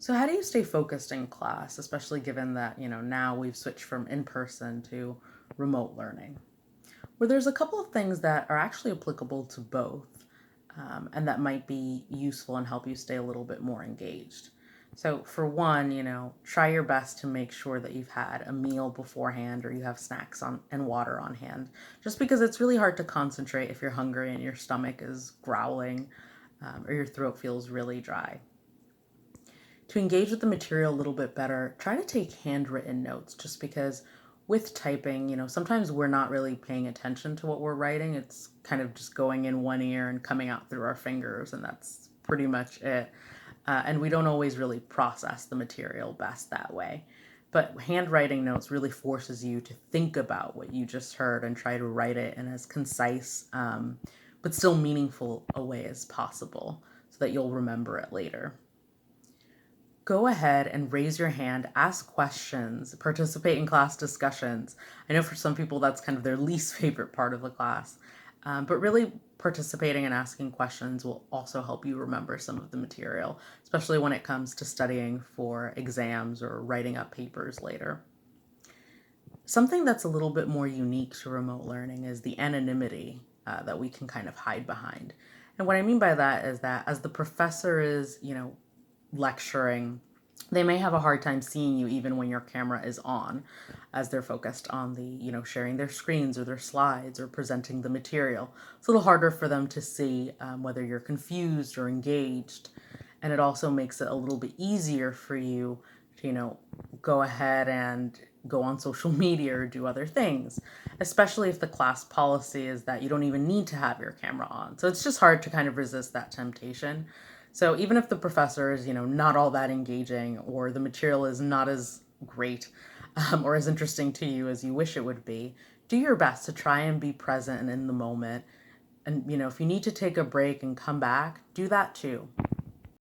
So how do you stay focused in class, especially given that, now we've switched from in-person to remote learning? Well, there's a couple of things that are actually applicable to both, and that might be useful and help you stay a little bit more engaged. So for one, try your best to make sure that you've had a meal beforehand or you have snacks on and water on hand, just because it's really hard to concentrate if you're hungry and your stomach is growling, or your throat feels really dry. To engage with the material a little bit better, try to take handwritten notes just because with typing, sometimes we're not really paying attention to what we're writing. It's kind of just going in one ear and coming out through our fingers, and that's pretty much it. And we don't always really process the material best that way. But handwriting notes really forces you to think about what you just heard and try to write it in as concise, but still meaningful a way as possible so that you'll remember it later. Go ahead and raise your hand, ask questions, participate in class discussions. I know for some people that's kind of their least favorite part of the class, but really participating and asking questions will also help you remember some of the material, especially when it comes to studying for exams or writing up papers later. Something that's a little bit more unique to remote learning is the anonymity that we can kind of hide behind. And what I mean by that is that as the professor is, lecturing, they may have a hard time seeing you even when your camera is on, as they're focused on sharing their screens or their slides or presenting the material. It's a little harder for them to see whether you're confused or engaged. And it also makes it a little bit easier for you to, go ahead and go on social media or do other things, especially if the class policy is that you don't even need to have your camera on. So it's just hard to kind of resist that temptation. So even if the professor is, not all that engaging or the material is not as great or as interesting to you as you wish it would be, do your best to try and be present and in the moment. And, if you need to take a break and come back, do that too.